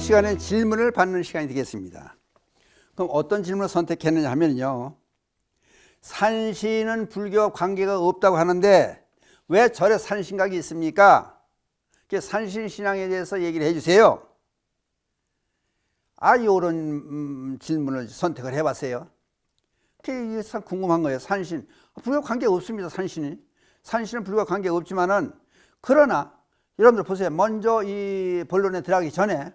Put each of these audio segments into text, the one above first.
시간엔 질문을 받는 시간이 되겠습니다. 그럼 어떤 질문을 선택했느냐 하면요, 산신은 불교와 관계가 없다고 하는데 왜 절에 산신각이 있습니까? 산신신앙에 대해서 얘기를 해주세요. 이런 질문을 선택을 해봤어요. 이게 참 궁금한 거예요. 산신, 불교와 관계가 없습니다. 산신은 불교와 관계가 없지만은, 그러나 여러분들 보세요. 먼저 이 본론에 들어가기 전에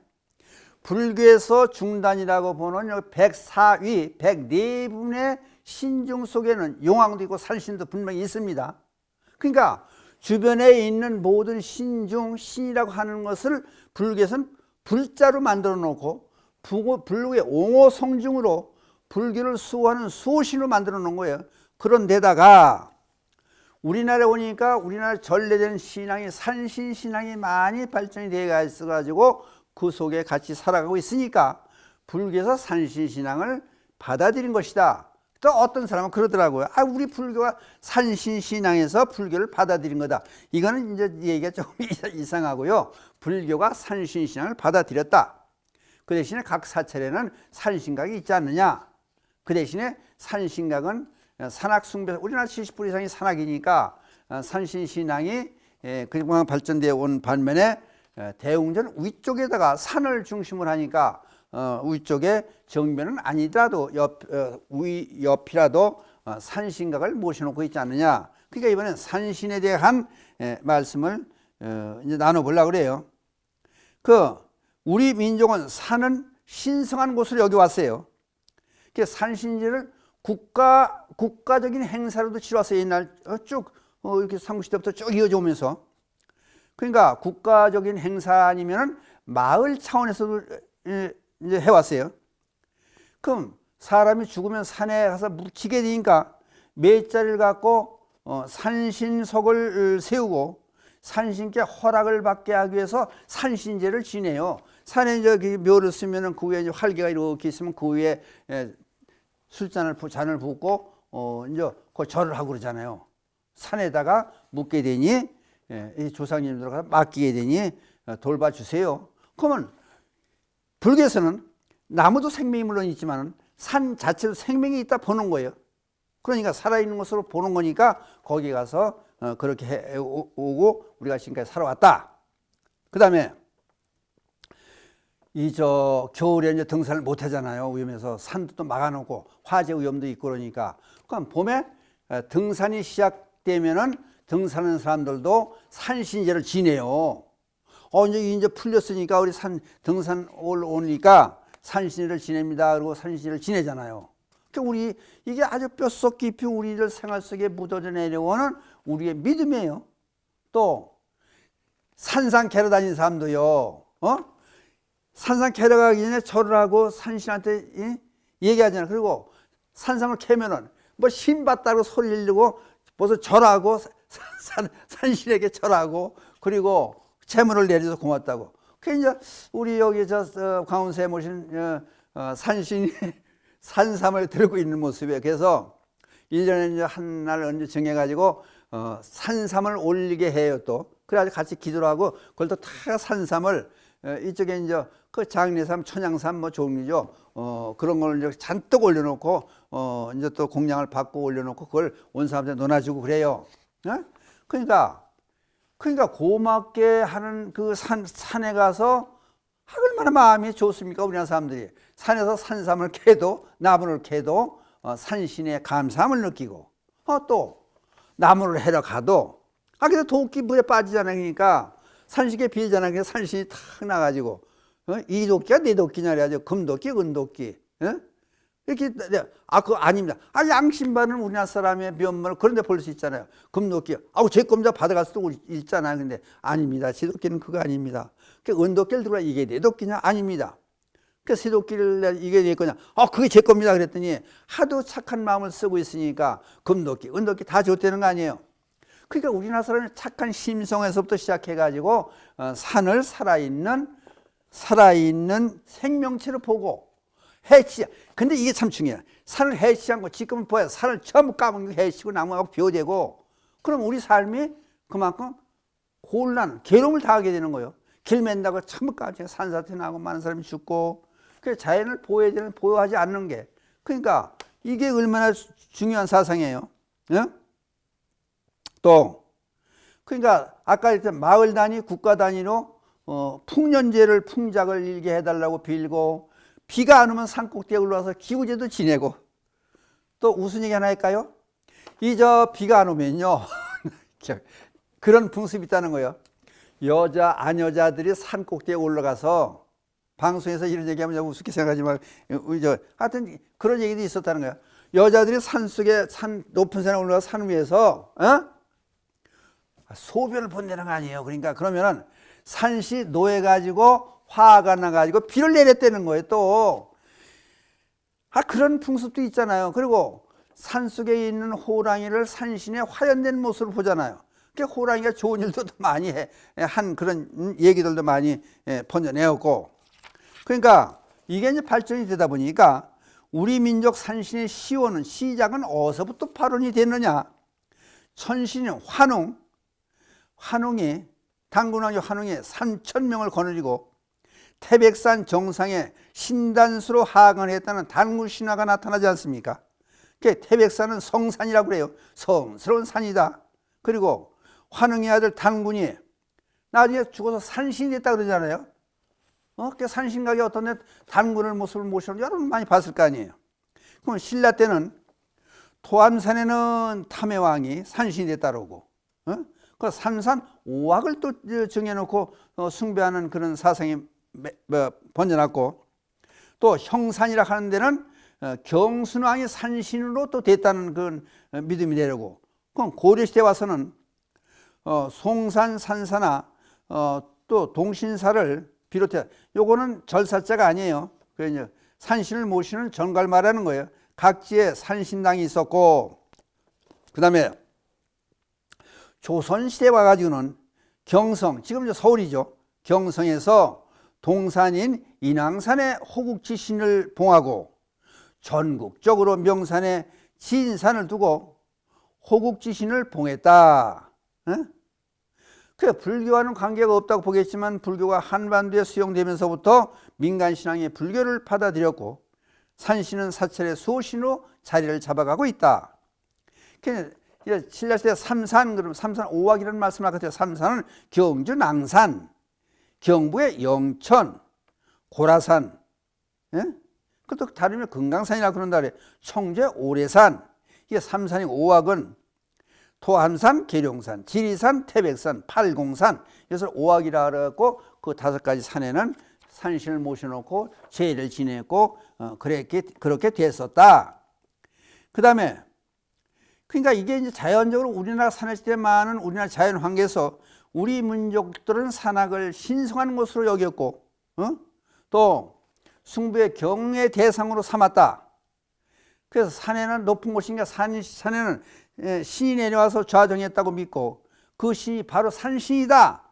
불교에서 중단이라고 보는 104위, 104분의 신중 속에는 용왕도 있고 산신도 분명히 있습니다. 그러니까 주변에 있는 모든 신중, 신이라고 하는 것을 불교에서는 불자로 만들어 놓고 불교의 옹호성중으로 불교를 수호하는 수호신으로 만들어 놓은 거예요. 그런데다가 우리나라에 오니까 우리나라 전래된 신앙이 산신신앙이 많이 발전이 되어 있어가지고 그 속에 같이 살아가고 있으니까 불교에서 산신신앙을 받아들인 것이다. 또 어떤 사람은 그러더라고요. 우리 불교가 산신신앙에서 불교를 받아들인 거다. 이거는 이제 얘기가 조금 이상하고요. 불교가 산신신앙을 받아들였다. 그 대신에 각 사찰에는 산신각이 있지 않느냐. 그 대신에 산신각은 산악숭배, 우리나라 70% 이상이 산악이니까 산신신앙이 그동안 발전되어 온 반면에 대웅전 위쪽에다가 산을 중심으로 하니까 위쪽에 정면은 아니더라도 옆이라도 산신각을 모셔놓고 있지 않느냐. 그러니까 이번엔 산신에 대한 말씀을 이제 나눠보려고 그래요. 우리 민족은 산은 신성한 곳으로 여겨왔어요. 산신제를 국가적인 행사로도 치러왔어요. 옛날 쭉 이렇게 삼국시대부터 쭉 이어져 오면서. 그러니까 국가적인 행사 아니면은 마을 차원에서도 이제 해왔어요. 그럼 사람이 죽으면 산에 가서 묻히게 되니까 몇 자리를 갖고 산신석을 세우고 산신께 허락을 받게 하기 위해서 산신제를 지내요. 산에 이제 묘를 쓰면은 그 위에 이제 활개가 이렇게 있으면 그 위에 잔을 붓고 이제 그 절을 하고 그러잖아요. 산에다가 묻게 되니 이 조상님들과 맡기게 되니 돌봐주세요. 그러면 불교에서는 나무도 생명이 물론 있지만 산 자체도 생명이 있다 보는 거예요. 그러니까 살아있는 것으로 보는 거니까 거기 가서 그렇게 해오고 우리가 지금까지 살아왔다. 그 다음에 겨울에 이제 등산을 못 하잖아요. 위험해서 산도 또 막아놓고 화재 위험도 있고 그러니까. 그럼 봄에 등산이 시작되면은 등산하는 사람들도 산신제를 지내요. 이제 풀렸으니까 우리 등산 올라오니까 산신제를 지냅니다. 그리고 산신제를 지내잖아요. 그러니까 우리 이게 아주 뼛속 깊이 우리들 생활 속에 묻어져 내려오는 우리의 믿음이에요. 또 산상 캐러 다니는 사람도요. 산상 캐러 가기 전에 절을 하고 산신한테 얘기하잖아요. 그리고 산상을 캐면은 신 봤다고 소리 지르고 벌써 절하고 산신에게 절하고 그리고 재물을 내려서 고맙다고. 그 이제 우리 여기 광운사에 모신 산신이 산삼을 들고 있는 모습이에요. 그래서 1년에 이제 한 날 언제 정해가지고 산삼을 올리게 해요. 또 그래가지고 같이 기도를 하고 그걸 또 다 산삼을 이쪽에 이제 그 장례삼, 천양삼 종류죠. 그런 걸 이제 잔뜩 올려놓고 이제 또 공양을 받고 올려놓고 그걸 온 사람한테 논아주고 그래요. 그러니까 고맙게 하는 그 산에 가서 얼마나 마음이 좋습니까? 우리나라 사람들이 산에서 산삼을 캐도 나무를 캐도 산신의 감사함을 느끼고 또 나무를 해러 가도 근데 도끼 물에 빠지잖아요. 그러니까 산신께 비잖아요. 그래서 산신이 탁 나가지고 이 도끼가 내 도끼냐 그래야죠. 금도끼, 은도끼. 이렇게 그거 아닙니다. 양심반은 우리나라 사람의 면모를 그런 데 볼 수 있잖아요. 금도끼. 제 겁니다. 받아갈 수도 있잖아요. 근데 아닙니다. 제 도끼는 그거 아닙니다. 은도끼를 들고 이게 내 도끼냐? 아닙니다. 새 도끼를 이게 내 거냐? 그게 제 겁니다. 그랬더니 하도 착한 마음을 쓰고 있으니까 금도끼, 은도끼 다 좋다는 거 아니에요. 그러니까 우리나라 사람은 착한 심성에서부터 시작해가지고 산을 살아있는 생명체로 보고 해치. 근데 이게 참 중요해요. 산을 해치지 않고 지금은 보여. 산을 전부 까먹고 해치고 나무하고 비워대고 그럼 우리 삶이 그만큼 곤란, 괴로움을 당하게 되는 거예요. 길 맨다고 참까지 산사태 나고 많은 사람이 죽고, 그 자연을 보호해야 되는, 보호하지 않는 게, 그러니까 이게 얼마나 중요한 사상이에요. 예? 또 그러니까 아까 했던 마을 단위, 국가 단위로 풍년제를, 풍작을 일게 해달라고 빌고, 비가 안 오면 산꼭대기에 올라와서 기구제도 지내고, 또 무슨 얘기 하나 할까요? 비가 안 오면요 그런 풍습이 있다는 거예요. 여자 아녀자들이 산꼭대기에 올라가서, 방송에서 이런 얘기하면 우습게 생각하지 말고, 하여튼 그런 얘기도 있었다는 거예요. 여자들이 산속에, 높은 산에 올라가서 산 위에서 소변을 본다는 거 아니에요. 그러니까 그러면은 산시 노해가지고 화가 나가지고 비를 내렸다는 거예요. 또 그런 풍습도 있잖아요. 그리고 산속에 있는 호랑이를 산신의 화연된 모습을 보잖아요. 그러니까 호랑이가 좋은 일도 많이 한 그런 얘기들도 많이 번져내었고, 그러니까 이게 이제 발전이 되다 보니까 우리 민족 산신의 시호는, 시작은 어디서부터 발원이 됐느냐? 천신인 환웅이, 당군왕이 환웅이 3,000명을 거느리고 태백산 정상에 신단수로 하강을 했다는 단군 신화가 나타나지 않습니까? 태백산은 성산이라고 그래요. 성스러운 산이다. 그리고 환웅의 아들 단군이 나중에 죽어서 산신이 됐다 그러잖아요. 그 산신각에 어떤 데 단군을 모습을 모시는 여러분 많이 봤을 거 아니에요. 그럼 신라 때는 토암산에는 탐해왕이 산신이 됐다고, 그 산산 오악을 또 정해놓고 숭배하는 그런 사상이 번져났고, 또 형산이라 하는 데는 경순왕이 산신으로 또 됐다는 그런 믿음이 내려고, 그럼 고려시대 와서는 송산, 산사나 또 동신사를 비롯해, 요거는 절사자가 아니에요. 그래서 산신을 모시는 정갈 말하는 거예요. 각지에 산신당이 있었고, 그 다음에 조선시대 와가지고는 경성, 지금 서울이죠. 경성에서 동산인 인왕산에 호국지신을 봉하고, 전국적으로 명산에 진산을 두고 호국지신을 봉했다. 불교와는 관계가 없다고 보겠지만, 불교가 한반도에 수용되면서부터 민간신앙이 불교를 받아들였고, 산신은 사찰의 수호신으로 자리를 잡아가고 있다. 신라시대 삼산, 그럼 삼산 오악이라는 말씀을 아까 드렸어요. 삼산은 경주 낭산, 경부의 영천, 고라산, 그것도 다르면 금강산이라고 그런다 그래요. 청주의 오래산. 이게 삼산이, 오악은 토암산, 계룡산, 지리산, 태백산, 팔공산. 그래서 오악이라 그래갖고 그 5가지 산에는 산신을 모셔놓고 제를 지냈고, 그렇게 됐었다. 그 다음에, 그러니까 이게 이제 자연적으로 우리나라 산악지대에 많은 우리나라 자연 환경에서 우리 민족들은 산악을 신성한 것으로 여겼고, 또 숭배의 경의 대상으로 삼았다. 그래서 산에는 높은 곳인가, 산에는 신이 내려와서 좌정했다고 믿고, 그 신이 바로 산신이다.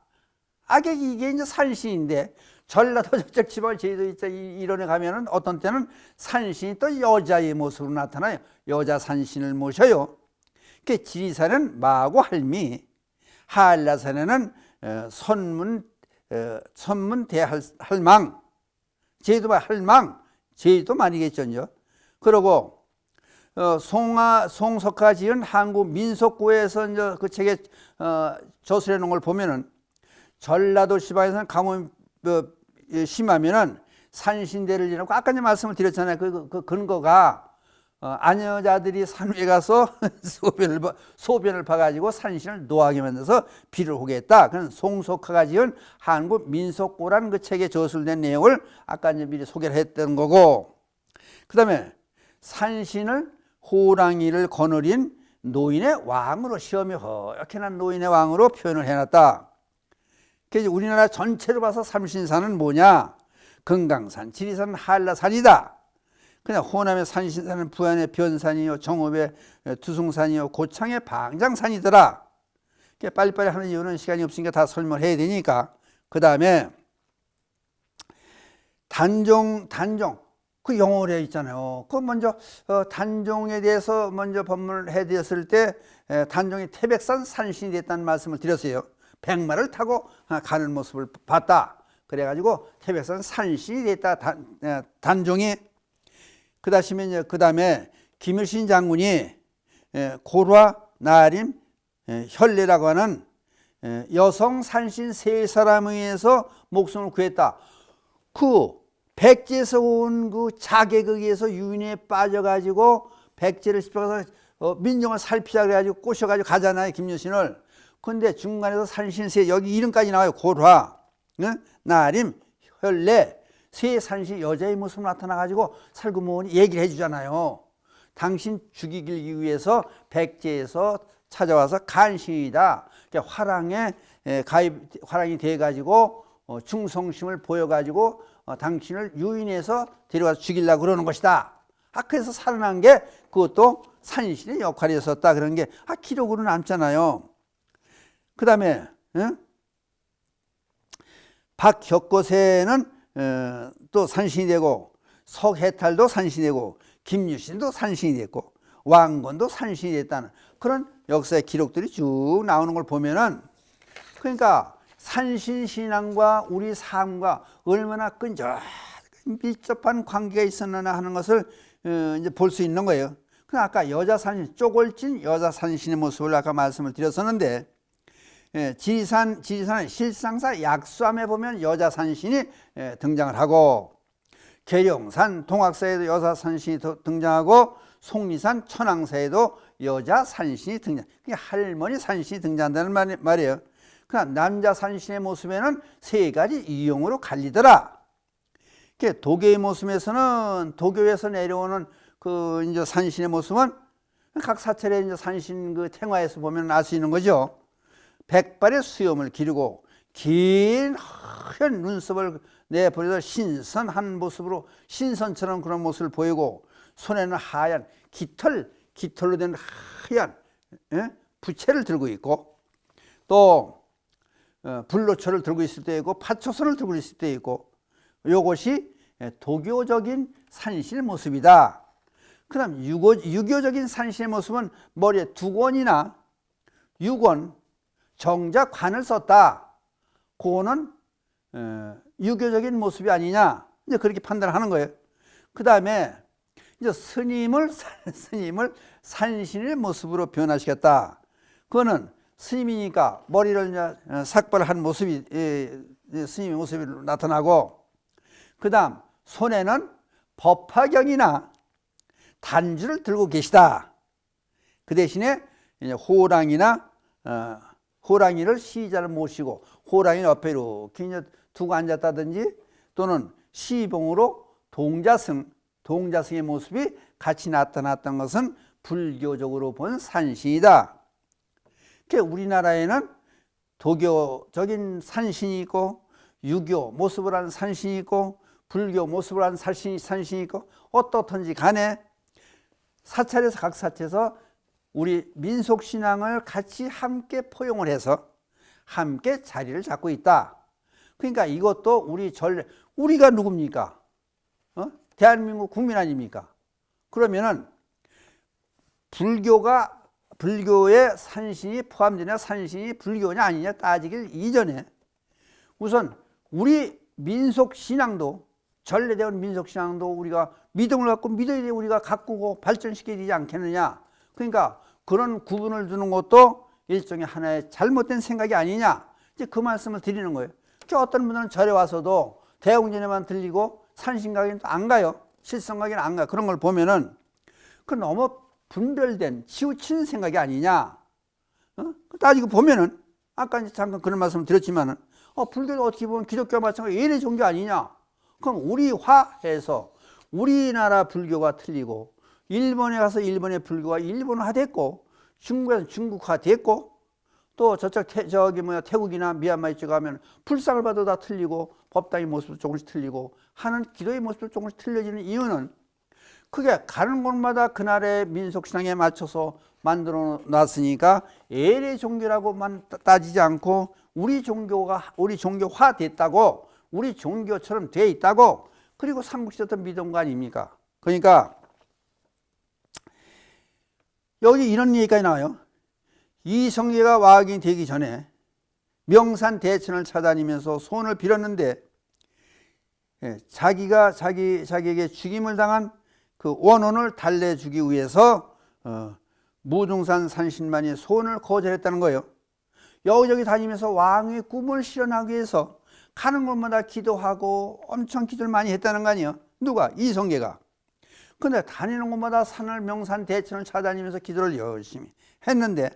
이게 이제 산신인데, 전라도 저쪽 지방 제주도 이런에 가면은 어떤 때는 산신이 또 여자의 모습으로 나타나요. 여자 산신을 모셔요. 지리산은 마하고 할미, 한라산에는 선문 대할망, 제주도 할망, 제주도 많이겠죠. 그리고 송석화 지은 한국 민속고에서 이제 그 책에 저술해 놓은 걸 보면은, 전라도 지방에서는 가뭄이 심하면은 산신대를 지내고, 아까 이제 말씀을 드렸잖아요. 그 근거가 아녀자들이 산 위에 가서 소변을 봐가지고 산신을 노하게 만들어서 비를 오게 했다. 그런 송석화가 지은 한국 민속고라는 그 책에 저술된 내용을 아까 이제 미리 소개를 했던 거고, 그 다음에 산신을 호랑이를 거느린 노인의 왕으로, 시험이 허옇게 난 노인의 왕으로 표현을 해놨다. 그래서 우리나라 전체로 봐서 삼신산은 뭐냐? 금강산, 지리산, 한라산이다. 그냥 호남의 산신산은 부안의 변산이요, 정읍의 두숭산이요, 고창의 방장산이더라. 빨리빨리 하는 이유는 시간이 없으니까 다 설명을 해야 되니까. 그 다음에 단종 그 영월에 있잖아요. 그 먼저 단종에 대해서 먼저 법문을 해드렸을 때 단종이 태백산 산신이 됐다는 말씀을 드렸어요. 백마를 타고 가는 모습을 봤다. 그래가지고 태백산 산신이 됐다. 단종이. 그 다음에 김일신 장군이 고라, 나림, 혈례라고 하는 여성 산신 세 사람에 의해서 목숨을 구했다. 그 백제에서 온 그 자객에 의해서 유인에 빠져가지고 백제를 씹어서 민정을 살피자 그래가지고 꼬셔가지고 가잖아요, 김유신을. 근데 중간에서 산신세, 여기 이름까지 나와요. 고라, 나림, 혈례, 세 산신 여자의 모습으로 나타나가지고 살구모원이 얘기를 해주잖아요. 당신 죽이기 위해서 백제에서 찾아와서 간신이다. 화랑에 화랑이 돼가지고 충성심을 보여가지고 당신을 유인해서 데려와서 죽이려고 그러는 것이다. 그래서 살아난 게 그것도 산신의 역할이었었다. 그런 게 기록으로 남잖아요. 그 다음에 박혁거세는 또 산신이 되고, 석해탈도 산신이 되고, 김유신도 산신이 됐고, 왕건도 산신이 됐다는 그런 역사의 기록들이 쭉 나오는 걸 보면은, 그러니까 산신신앙과 우리 삶과 얼마나 밀접한 관계가 있었나 하는 것을 이제 볼 수 있는 거예요. 그럼 아까 여자 산신, 쪼글진 여자 산신의 모습을 아까 말씀을 드렸었는데, 지리산은 실상사 약수암에 보면 여자 산신이 등장을 하고, 계룡산 동학사에도 여자 산신이 등장하고, 속리산 천왕사에도 여자 산신이 등장. 할머니 산신이 등장한다는 말이에요. 그러나 남자 산신의 모습에는 세 가지 유형으로 갈리더라. 도교의 모습에서는, 도교에서 내려오는 그 이제 산신의 모습은 각 사찰의 이제 산신 그 탱화에서 보면 알 수 있는 거죠. 백발의 수염을 기르고 긴 하얀 눈썹을 내버려서 신선한 모습으로, 신선처럼 그런 모습을 보이고, 손에는 하얀 깃털로 된 하얀 부채를 들고 있고, 또 불로초를 들고 있을 때 있고, 파초선을 들고 있을 때 있고, 이것이 도교적인 산신의 모습이다. 그 다음 유교적인 산신의 모습은 머리에 두건이나 유건, 정작 관을 썼다. 그거는 유교적인 모습이 아니냐, 이제 그렇게 판단하는 거예요. 그 다음에 이제 스님을 산신의 모습으로 변화시켰다. 그거는 스님이니까 머리를 삭발한 모습이 스님의 모습이 나타나고, 그 다음 손에는 법화경이나 단주를 들고 계시다. 그 대신에 이제 호랑이를 시자를 모시고, 호랑이 옆에 이렇게 이제 두고 앉았다든지, 또는 시봉으로 동자승의 모습이 같이 나타났던 것은 불교적으로 본 산신이다. 우리나라에는 도교적인 산신이 있고, 유교 모습을 한 산신이 있고, 불교 모습을 한 산신이 있고, 어떻든지 간에 사찰에서, 각 사찰에서 우리 민속신앙을 같이 함께 포용을 해서 함께 자리를 잡고 있다. 그러니까 이것도 우리가 누굽니까? 대한민국 국민 아닙니까? 그러면은 불교의 산신이 포함되냐, 산신이 불교냐 아니냐 따지길 이전에 우선 우리 민속신앙도, 전래되온 민속신앙도 우리가 믿음을 갖고 믿어야 돼. 우리가 가꾸고 발전시켜야 되지 않겠느냐. 그러니까 그런 구분을 두는 것도 일종의 하나의 잘못된 생각이 아니냐, 이제 그 말씀을 드리는 거예요. 어떤 분들은 절에 와서도 대웅전에만 들리고 산신각에는 안 가요. 실성각에는 안 가요. 그런 걸 보면은 그 너무 분별된 치우치는 생각이 아니냐. 따지고 보면은 아까 이제 잠깐 그런 말씀을 드렸지만은 불교도 어떻게 보면 기독교와 마찬가지로 예의 종교 아니냐. 그럼 우리화해서 우리나라 불교가 틀리고, 일본에 가서 일본의 불교가 일본화 됐고, 중국에서 중국화 됐고, 또 저쪽 태국이나 미얀마 이쪽 가면 불상을 봐도 다 틀리고, 법당의 모습도 조금씩 틀리고, 하는 기도의 모습도 조금씩 틀려지는 이유는 그게 가는 곳마다 그날의 민속신앙에 맞춰서 만들어 놨으니까 예의 종교라고만 따지지 않고 우리 종교화 됐다고, 우리 종교처럼 돼 있다고, 그리고 삼국시대부터 믿은 거 아닙니까? 그러니까 여기 이런 얘기까지 나와요. 이성계가 와경이 되기 전에 명산 대천을 찾아다니면서 소원을 빌었는데 자기가 자기에게 죽임을 당한 그 원혼을 달래주기 위해서 무등산 산신만이 소원을 거절했다는 거예요. 여기저기 다니면서 왕의 꿈을 실현하기 위해서 가는 곳마다 기도하고 엄청 기도를 많이 했다는 거 아니에요. 누가? 이성계가. 근데 다니는 곳마다 산을 명산 대천을 찾아다니면서 기도를 열심히 했는데,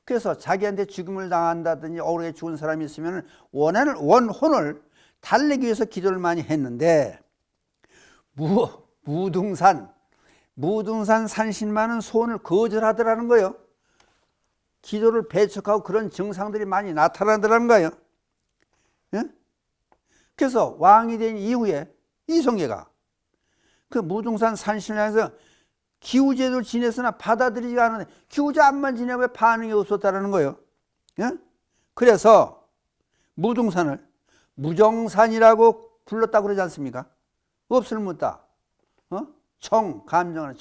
그래서 자기한테 죽임을 당한다든지 억울하게 죽은 사람이 있으면 원혼을 달래기 위해서 기도를 많이 했는데, 무등산 산신만은 소원을 거절하더라는 거예요. 기도를 배척하고 그런 증상들이 많이 나타나더라는 거예요. 예? 그래서 왕이 된 이후에 이성계가 그 무등산 산신을 향해서 기우제도를 지냈으나 받아들이지 않았는데, 기우제 안만 지내고 왜 반응이 없었다는 거예요. 예? 그래서 무등산을 무정산이라고 불렀다고 그러지 않습니까? 없을 묻다. 감정하는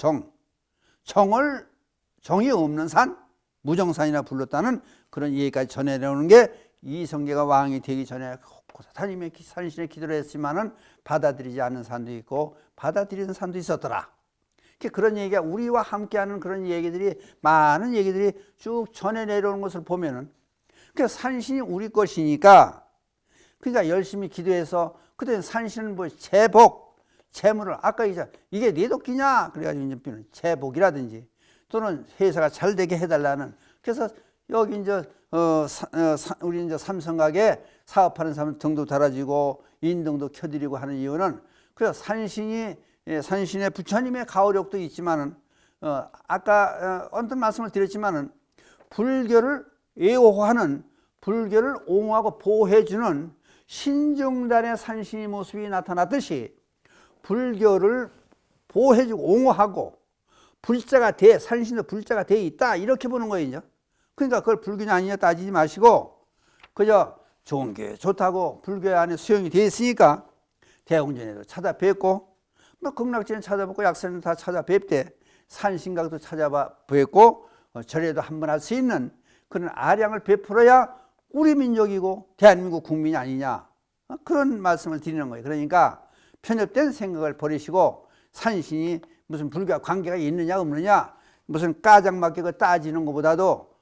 정이 없는 산, 무정산이라 불렀다는 그런 얘기까지 전해내오는 게, 이성계가 왕이 되기 전에 다니며 산신에 기도를 했지만은 받아들이지 않는 산도 있고 받아들이는 산도 있었더라. 그런 얘기가 우리와 함께하는 그런 얘기들이, 많은 얘기들이 쭉 전해내려오는 것을 보면은, 그 산신이 우리 것이니까, 그러니까 열심히 기도해서, 그때 산신은 뭐 재물을, 아까 이게 네 도끼냐 그래가지고 이제 재복이라든지 또는 회사가 잘 되게 해달라는, 그래서 여기 이제 우리 이제 삼성각에 사업하는 사람 등도 달아지고 인등도 켜드리고 하는 이유는, 그래서 산신의 부처님의 가호력도 있지만은, 아까 언뜻 말씀을 드렸지만은, 불교를 애호하는, 불교를 옹호하고 보호해주는 신중단의 산신의 모습이 나타났듯이, 불교를 보호해주고 옹호하고 산신도 불자가 돼 있다, 이렇게 보는 거예요. 그러니까 그걸 불교냐 아니냐 따지지 마시고, 그저 좋은 게 좋다고 불교 안에 수용이 돼 있으니까 대웅전에도 찾아뵙고, 뭐 극락전에 찾아뵙고 약사는 다 찾아뵙대, 산신각도 찾아뵙고, 절에도 한번 할 수 있는 그런 아량을 베풀어야 우리 민족이고 대한민국 국민이 아니냐, 그런 말씀을 드리는 거예요. 그러니까 편협된 생각을 버리시고, 산신이 무슨 불교와 관계가 있느냐 없느냐 무슨 까장맞게 따지는 것보다도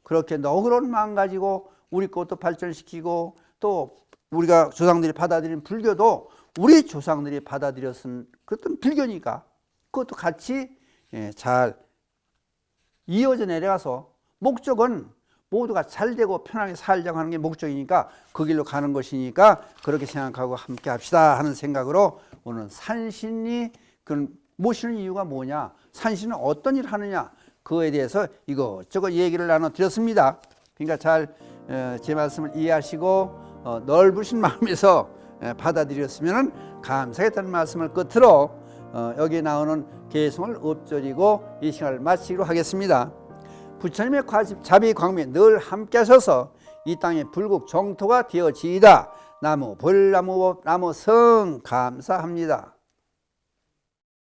그렇게 너그러운 마음 가지고 우리 것도 발전시키고, 또 우리가 조상들이 받아들인 불교도 우리 조상들이 받아들였은 그것도 불교니까 그것도 같이 잘 이어져 내려가서, 목적은 모두가 잘되고 편하게 살자고 하는 게 목적이니까 그 길로 가는 것이니까 그렇게 생각하고 함께 합시다 하는 생각으로, 오늘 산신이 모시는 이유가 뭐냐, 산신은 어떤 일을 하느냐, 그거에 대해서 이것저것 얘기를 나눠드렸습니다. 그러니까 잘 제 말씀을 이해하시고 넓으신 마음에서 받아들였으면 감사했다는 말씀을 끝으로 여기 나오는 개성을 읊조리고 이 시간을 마치기로 하겠습니다. 부처님의 자비 광명에 늘 함께 하셔서 이 땅의 불국 정토가 되어지이다. 나무 불나무 나무 성 감사합니다.